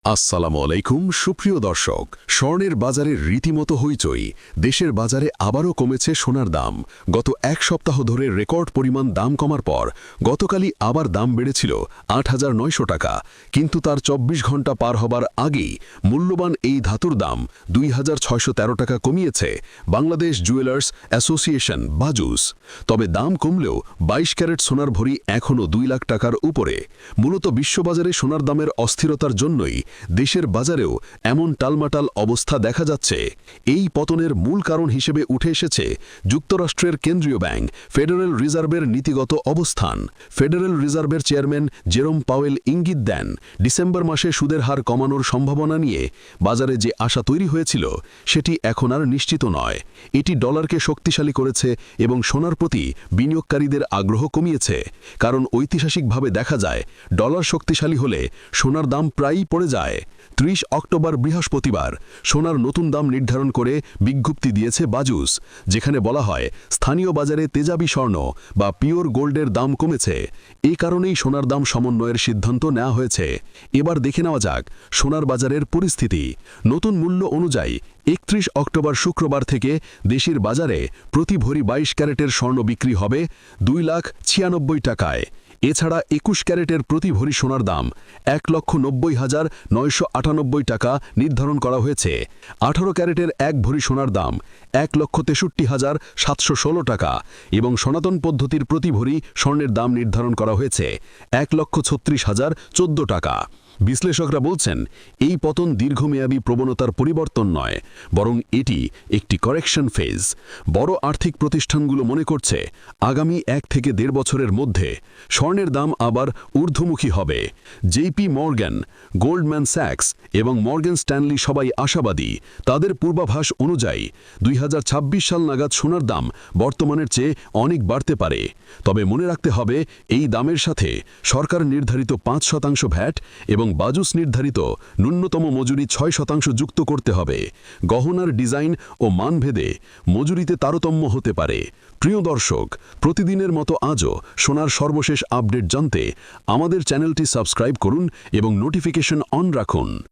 আসসালামু আলাইকুম সুপ্রিয় দর্শক, স্বর্ণের বাজারে রীতিমতো হইচই। দেশের বাজারে আবারও কমেছে সোনার দাম। গত এক সপ্তাহ ধরে রেকর্ড পরিমাণ দাম কমার পর গতকালই আবার দাম বেড়েছিল ৮,৯০০ টাকা, কিন্তু তার ২৪ ঘন্টা পার হবার আগেই মূল্যবান এই ধাতুর দাম ২,৬১৩ টাকা কমিয়েছে বাংলাদেশ জুয়েলার্স অ্যাসোসিয়েশন বাজুস। তবে দাম কমলেও ২২ ক্যারেট সোনার ভরি এখনও ২ লাখ টাকার উপরে। মূলত বিশ্ববাজারে সোনার দামের অস্থিরতার জন্যই দেশের বাজারেও এমন টালমাটাল অবস্থা দেখা যাচ্ছে। এই পতনের মূল কারণ হিসেবে উঠে এসেছে যুক্তরাষ্ট্রের কেন্দ্রীয় ব্যাংক ফেডারেল রিজার্ভের নীতিগত অবস্থান। ফেডারেল রিজার্ভের চেয়ারম্যান জেরোম পাওয়েল ইঙ্গিত দেন, ডিসেম্বর মাসে সুদের হার কমানোর সম্ভাবনা নিয়ে বাজারে যে আশা তৈরি হয়েছিল সেটি এখন আর নিশ্চিত নয়। এটি ডলারকে শক্তিশালী করেছে এবং সোনার প্রতি বিনিয়োগকারীদের আগ্রহ কমিয়েছে, কারণ ঐতিহাসিকভাবে দেখা যায় ডলার শক্তিশালী হলে সোনার দাম প্রায়ই পড়ে যায়। ৩০ অক্টোবর বৃহস্পতিবার সোনার নতুন দাম নির্ধারণ করে বিজ্ঞপ্তি দিয়েছে বাজুস, যেখানে বলা হয় স্থানীয় বাজারে তেজাবি স্বর্ণ বা পিওর গোল্ডের দাম কমেছে। এই কারণেই সোনার দাম সমন্বয়ের সিদ্ধান্ত নেওয়া হয়েছে। এবার দেখে নেওয়া যাক সোনার বাজারের পরিস্থিতি। নতুন মূল্য অনুযায়ী ৩১ অক্টোবর শুক্রবার থেকে দেশের বাজারে প্রতি ভরি ২২ ক্যারেটের স্বর্ণ বিক্রি হবে ২,৯৬ টাকায়। এছাড়া ২১ ক্যারেটের প্রতি ভরি সোনার দাম ১,৯০,৯৯৮ টাকা নির্ধারণ করা হয়েছে। ১৮ ক্যারেটের এক ভরি সোনার দাম ১,৬৩,৭১৬ টাকা এবং সনাতন পদ্ধতির প্রতি ভরি স্বর্ণের দাম নির্ধারণ করা হয়েছে ১,৩৬,০১৪ টাকা। বিশ্লেষকরা বলছেন, এই পতন দীর্ঘমেয়াদী প্রবণতার পরিবর্তন নয়, বরং এটি একটি কারেকশন ফেজ। বড় আর্থিক প্রতিষ্ঠানগুলো মনে করছে আগামী ১ থেকে ১.৫ বছরের মধ্যে স্বর্ণের দাম আবার ঊর্ধ্বমুখী হবে। জেপি মর্গ্যান, গোল্ডম্যান স্যাক্স এবং মর্গ্যান স্ট্যানলি সবাই আশাবাদী। তাদের পূর্বাভাস অনুযায়ী ২০২৬ সাল নাগাদ সোনার দাম বর্তমানের চেয়ে অনেক বাড়তে পারে। তবে মনে রাখতে হবে, এই দামের সাথে সরকার নির্ধারিত ৫% ভ্যাট এবং বাজুস নির্ধারিত ন্যূনতম মজুরি ৬% যুক্ত করতে হবে। গহনার ডিজাইন ও মানভেদে মজুরিতে তারতম্য হতে পারে। প্রিয় দর্শক, প্রতিদিনের মতো আজও সোনার সর্বশেষ আপডেট জানতে আমাদের চ্যানেলটি সাবস্ক্রাইব করুন এবং নোটিফিকেশন অন রাখুন।